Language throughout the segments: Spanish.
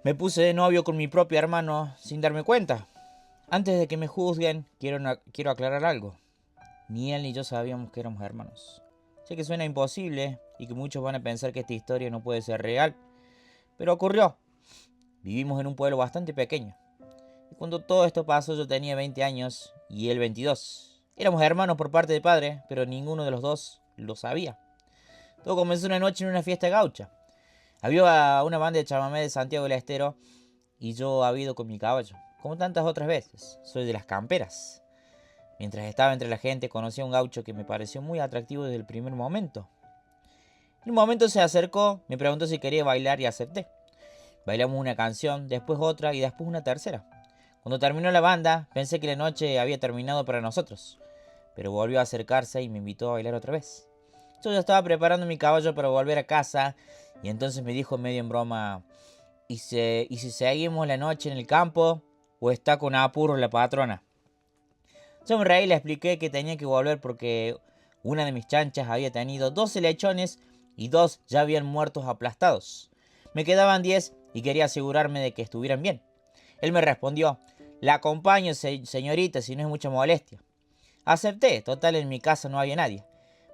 Me puse de novio con mi propio hermano sin darme cuenta. Antes de que me juzguen, quiero aclarar algo. Ni él ni yo sabíamos que éramos hermanos. Sé que suena imposible y que muchos van a pensar que esta historia no puede ser real, pero ocurrió. Vivimos en un pueblo bastante pequeño. Y cuando todo esto pasó yo tenía 20 años y él 22. Éramos hermanos por parte de padre, pero ninguno de los dos lo sabía. Todo comenzó una noche en una fiesta gaucha. Había una banda de chamamé de Santiago del Estero y yo había ido con mi caballo, como tantas otras veces. Soy de las camperas. Mientras estaba entre la gente conocí a un gaucho que me pareció muy atractivo desde el primer momento. En un momento se acercó, me preguntó si quería bailar y acepté. Bailamos una canción, después otra y después una tercera. Cuando terminó la banda pensé que la noche había terminado para nosotros, pero volvió a acercarse y me invitó a bailar otra vez. Yo ya estaba preparando mi caballo para volver a casa y entonces me dijo medio en broma: ¿Y si seguimos la noche en el campo o está con apuro la patrona? Yo me reí y le expliqué que tenía que volver porque una de mis chanchas había tenido 12 lechones y dos ya habían muerto aplastados. Me quedaban 10 y quería asegurarme de que estuvieran bien. Él me respondió: la acompaño, señorita, si no es mucha molestia. Acepté, total en mi casa no había nadie.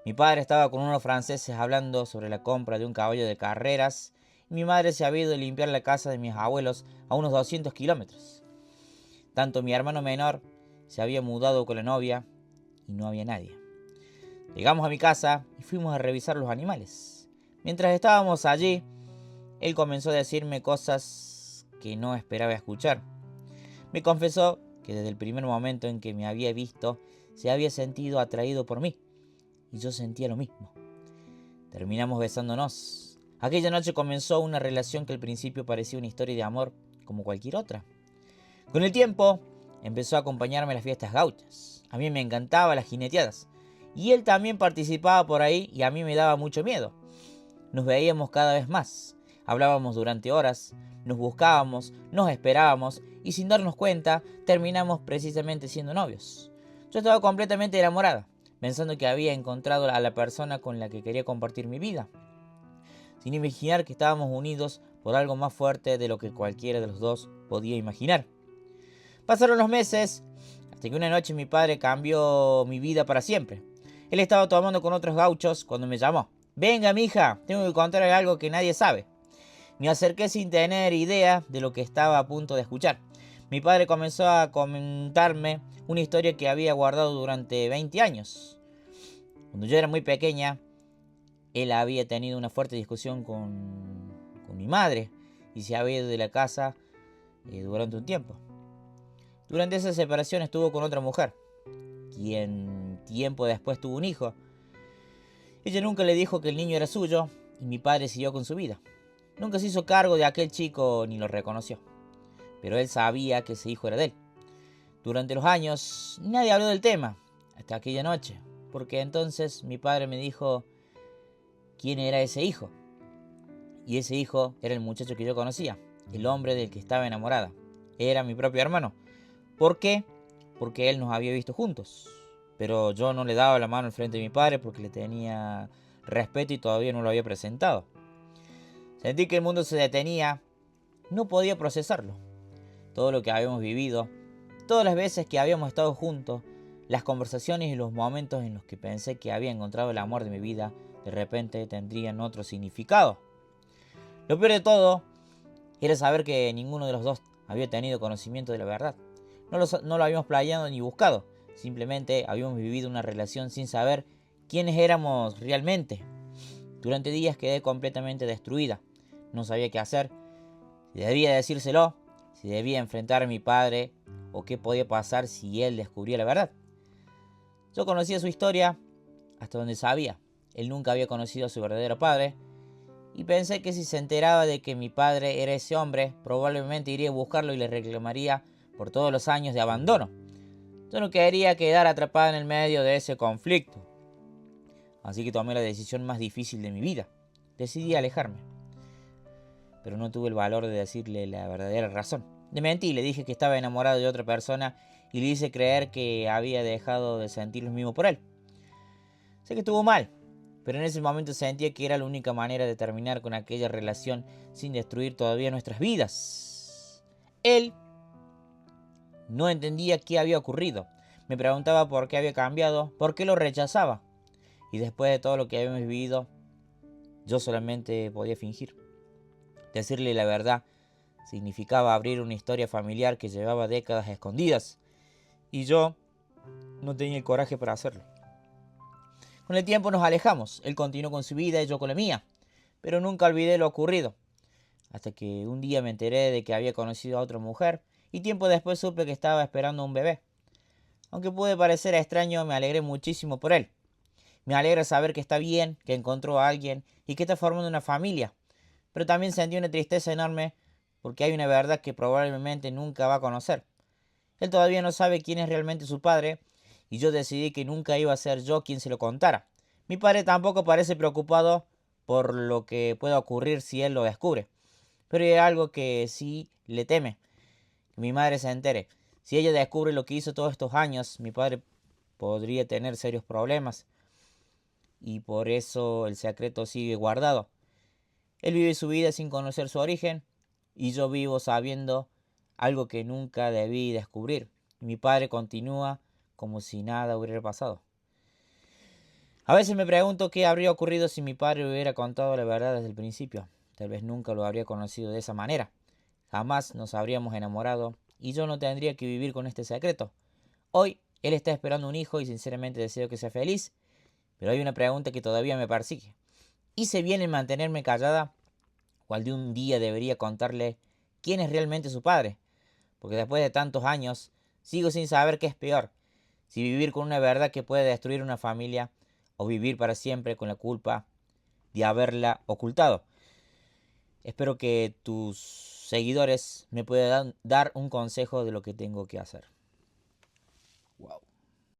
Mi padre estaba con unos franceses hablando sobre la compra de un caballo de carreras y mi madre se había ido a limpiar la casa de mis abuelos a unos 200 kilómetros. Tanto mi hermano menor se había mudado con la novia y no había nadie. Llegamos a mi casa y fuimos a revisar los animales. Mientras estábamos allí, él comenzó a decirme cosas que no esperaba escuchar. Me confesó que desde el primer momento en que me había visto, se había sentido atraído por mí. Y yo sentía lo mismo. Terminamos besándonos. Aquella noche comenzó una relación que al principio parecía una historia de amor como cualquier otra. Con el tiempo, empezó a acompañarme a las fiestas gauchas. A mí me encantaban las jineteadas. Y él también participaba por ahí y a mí me daba mucho miedo. Nos veíamos cada vez más. Hablábamos durante horas, nos buscábamos, nos esperábamos y sin darnos cuenta terminamos precisamente siendo novios. Yo estaba completamente enamorada, pensando que había encontrado a la persona con la que quería compartir mi vida, sin imaginar que estábamos unidos por algo más fuerte de lo que cualquiera de los dos podía imaginar. Pasaron los meses, hasta que una noche mi padre cambió mi vida para siempre. Él estaba tomando con otros gauchos cuando me llamó. Venga, mija, tengo que contarle algo que nadie sabe. Me acerqué sin tener idea de lo que estaba a punto de escuchar. Mi padre comenzó a comentarme una historia que había guardado durante 20 años. Cuando yo era muy pequeña, él había tenido una fuerte discusión con mi madre y se había ido de la casa durante un tiempo. Durante esa separación estuvo con otra mujer, quien tiempo después tuvo un hijo. Ella nunca le dijo que el niño era suyo y mi padre siguió con su vida. Nunca se hizo cargo de aquel chico ni lo reconoció, pero él sabía que ese hijo era de él. Durante los años nadie habló del tema, hasta aquella noche, porque entonces mi padre me dijo quién era ese hijo. Y ese hijo era el muchacho que yo conocía, el hombre del que estaba enamorada. Era mi propio hermano. ¿Por qué? Porque él nos había visto juntos. Pero yo no le daba la mano al frente de mi padre porque le tenía respeto y todavía no lo había presentado. Sentí que el mundo se detenía. No podía procesarlo. Todo lo que habíamos vivido, todas las veces que habíamos estado juntos, las conversaciones y los momentos en los que pensé que había encontrado el amor de mi vida, de repente tendrían otro significado. Lo peor de todo era saber que ninguno de los dos había tenido conocimiento de la verdad. No lo habíamos planeado ni buscado. Simplemente habíamos vivido una relación sin saber quiénes éramos realmente. Durante días quedé completamente destruida. No sabía qué hacer. Si debía decírselo, si debía enfrentar a mi padre o qué podía pasar si él descubría la verdad. Yo conocía su historia hasta donde sabía. Él nunca había conocido a su verdadero padre y pensé que si se enteraba de que mi padre era ese hombre, probablemente iría a buscarlo y le reclamaría por todos los años de abandono. Yo no quería quedar atrapada en el medio de ese conflicto. Así que tomé la decisión más difícil de mi vida. Decidí alejarme. Pero no tuve el valor de decirle la verdadera razón. Le mentí, le dije que estaba enamorado de otra persona y le hice creer que había dejado de sentir lo mismo por él. Sé que estuvo mal, pero en ese momento sentía que era la única manera de terminar con aquella relación sin destruir todavía nuestras vidas. Él no entendía qué había ocurrido. Me preguntaba por qué había cambiado, por qué lo rechazaba. Y después de todo lo que habíamos vivido, yo solamente podía fingir. Decirle la verdad significaba abrir una historia familiar que llevaba décadas escondidas. Y yo no tenía el coraje para hacerlo. Con el tiempo nos alejamos. Él continuó con su vida y yo con la mía. Pero nunca olvidé lo ocurrido. Hasta que un día me enteré de que había conocido a otra mujer. Y tiempo después supe que estaba esperando un bebé. Aunque puede parecer extraño, me alegré muchísimo por él. Me alegra saber que está bien, que encontró a alguien y que está formando una familia. Pero también sentí una tristeza enorme porque hay una verdad que probablemente nunca va a conocer. Él todavía no sabe quién es realmente su padre y yo decidí que nunca iba a ser yo quien se lo contara. Mi padre tampoco parece preocupado por lo que pueda ocurrir si él lo descubre. Pero hay algo que sí le teme, que mi madre se entere. Si ella descubre lo que hizo todos estos años, mi padre podría tener serios problemas y por eso el secreto sigue guardado. Él vive su vida sin conocer su origen y yo vivo sabiendo algo que nunca debí descubrir. Mi padre continúa como si nada hubiera pasado. A veces me pregunto qué habría ocurrido si mi padre hubiera contado la verdad desde el principio. Tal vez nunca lo habría conocido de esa manera. Jamás nos habríamos enamorado y yo no tendría que vivir con este secreto. Hoy él está esperando un hijo y sinceramente deseo que sea feliz, pero hay una pregunta que todavía me persigue. ¿Hice bien en mantenerme callada o algún día debería contarle quién es realmente su padre? Porque después de tantos años sigo sin saber qué es peor, si vivir con una verdad que puede destruir una familia o vivir para siempre con la culpa de haberla ocultado. Espero que tus seguidores me puedan dar un consejo de lo que tengo que hacer. Wow.